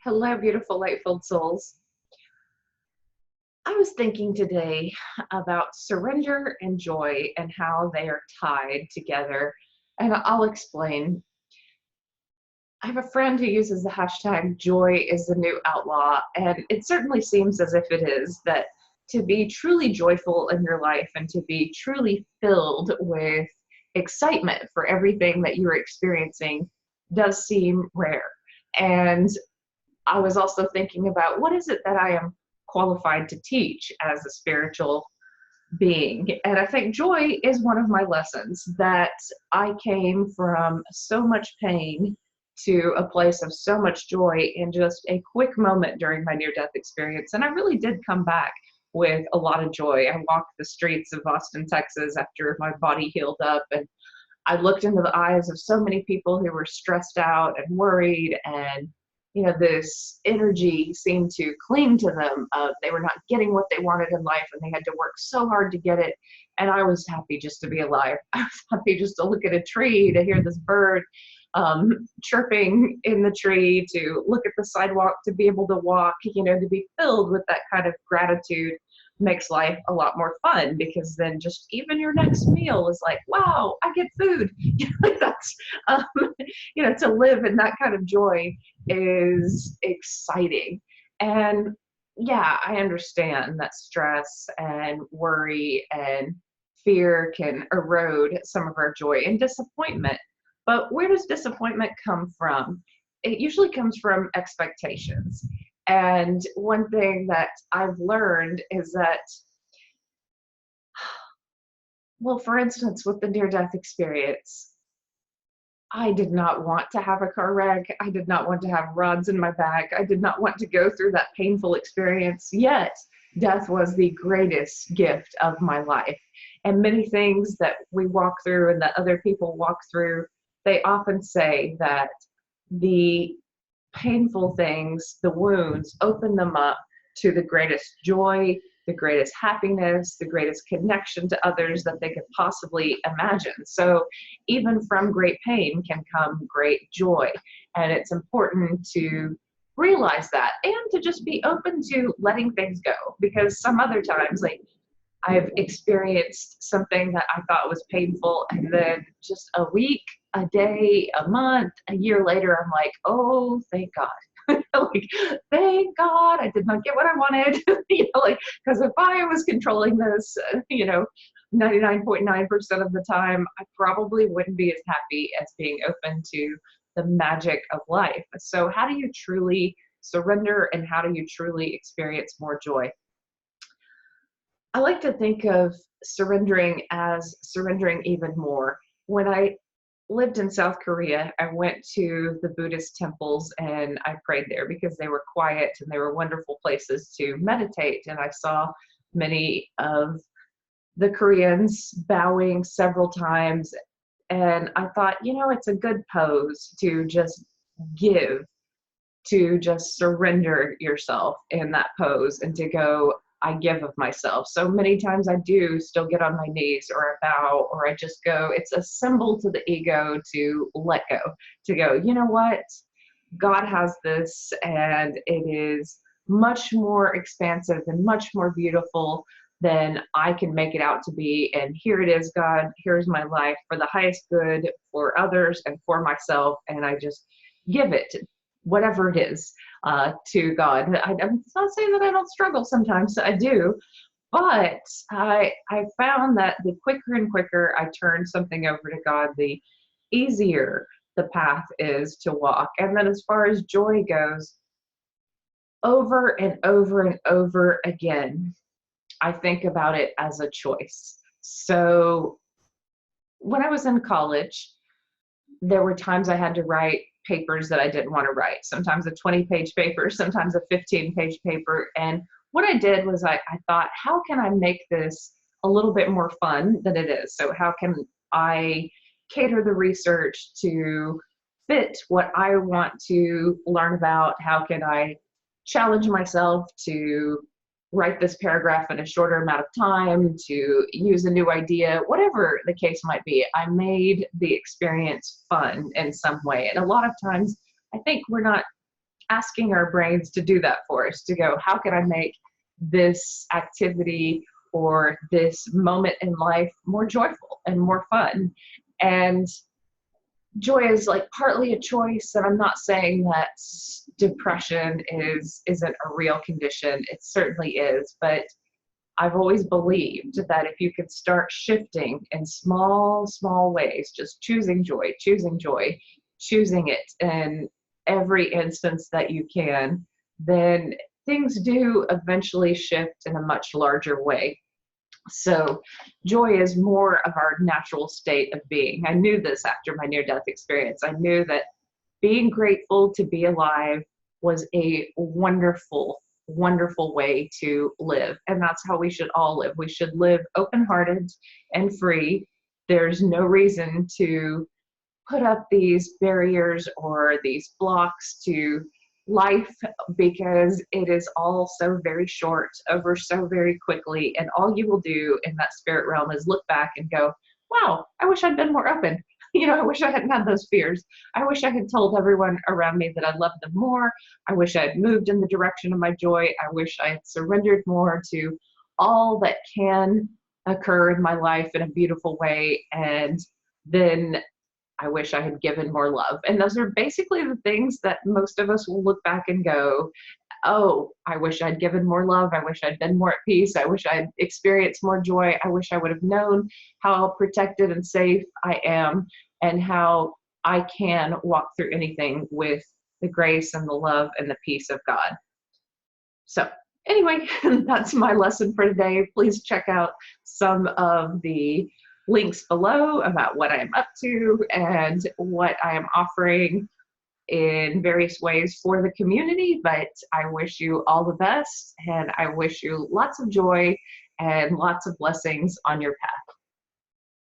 Hello, beautiful light-filled souls. I was thinking today about surrender and joy and how they are tied together. And I'll explain. I have a friend who uses the hashtag joy is the new outlaw. And it certainly seems as if it is that to be truly joyful in your life and to be truly filled with excitement for everything that you're experiencing does seem rare. And I was also thinking about what is it that I am qualified to teach as a spiritual being. And I think joy is one of my lessons that I came from so much pain to a place of so much joy in just a quick moment during my near death experience. And I really did come back with a lot of joy. I walked the streets of Austin, Texas after my body healed up, and I looked into the eyes of so many people who were stressed out and worried, and this energy seemed to cling to them. They were not getting what they wanted in life, and they had to work so hard to get it. And I was happy just to be alive. I was happy just to look at a tree, to hear this bird chirping in the tree, to look at the sidewalk, to be able to walk, to be filled with that kind of gratitude makes life a lot more fun, because then just even your next meal is like, wow, I get food. That's um, to live in that kind of joy is exciting. And yeah, I understand that stress and worry and fear can erode some of our joy, and disappointment. But where does disappointment come from? It usually comes from expectations. And one thing that I've learned is that, well, for instance, with the near death experience, I did not want to have a car wreck. I did not want to have rods in my back. I did not want to go through that painful experience. Yet, death was the greatest gift of my life. And many things that we walk through and that other people walk through, they often say that the painful things, the wounds, open them up to the greatest joy, the greatest happiness, the greatest connection to others that they could possibly imagine. So even from great pain can come great joy. And it's important to realize that, and to just be open to letting things go, because some other times, like, I've experienced something that I thought was painful, and then just a week, a day, a month, a year later, I'm like, oh, thank God. Like, thank God I did not get what I wanted. Because if I was controlling this, 99.9% of the time, I probably wouldn't be as happy as being open to the magic of life. So how do you truly surrender, and how do you truly experience more joy? I like to think of surrendering as surrendering even more. When I lived in South Korea, I went to the Buddhist temples and I prayed there because they were quiet and they were wonderful places to meditate. And I saw many of the Koreans bowing several times. And I thought, it's a good pose to just give, to just surrender yourself in that pose, and to go, I give of myself. So many times I do still get on my knees, or I bow, or I just go. It's a symbol to the ego to let go, to go, you know what? God has this, and it is much more expansive and much more beautiful than I can make it out to be. And here it is, God, here's my life for the highest good for others and for myself. And I just give it, whatever it is, to God. I'm not saying that I don't struggle sometimes, I do, but I found that the quicker and quicker I turn something over to God, the easier the path is to walk. And then as far as joy goes, over and over and over again, I think about it as a choice. So when I was in college, there were times I had to write papers that I didn't want to write, sometimes a 20-page paper, sometimes a 15-page paper. And what I did was I thought, how can I make this a little bit more fun than it is? So how can I cater the research to fit what I want to learn about? How can I challenge myself to write this paragraph in a shorter amount of time, to use a new idea, whatever the case might be? I made the experience fun in some way. And a lot of times I think we're not asking our brains to do that for us, to go, how can I make this activity or this moment in life more joyful and more fun? And joy is like partly a choice, and I'm not saying that depression isn't a real condition. It certainly is, but I've always believed that if you could start shifting in small ways, just choosing it in every instance that you can, then things do eventually shift in a much larger way. So joy is more of our natural state of being. I knew this after my near-death experience. I knew that being grateful to be alive was a wonderful way to live. And that's how we should all live. We should live open-hearted and free. There's no reason to put up these barriers or these blocks to life, because it is all so very short, over so very quickly, and all you will do in that spirit realm is look back and go, wow, I wish I'd been more open. I wish I hadn't had those fears. I wish I had told everyone around me that I loved them more. I wish I had moved in the direction of my joy. I wish I had surrendered more to all that can occur in my life in a beautiful way. And then I wish I had given more love. And those are basically the things that most of us will look back and go, oh, I wish I'd given more love. I wish I'd been more at peace. I wish I'd experienced more joy. I wish I would have known how protected and safe I am, and how I can walk through anything with the grace and the love and the peace of God. So anyway, that's my lesson for today. Please check out some of the links below about what I am up to and what I am offering in various ways for the community. But I wish you all the best, and I wish you lots of joy and lots of blessings on your path.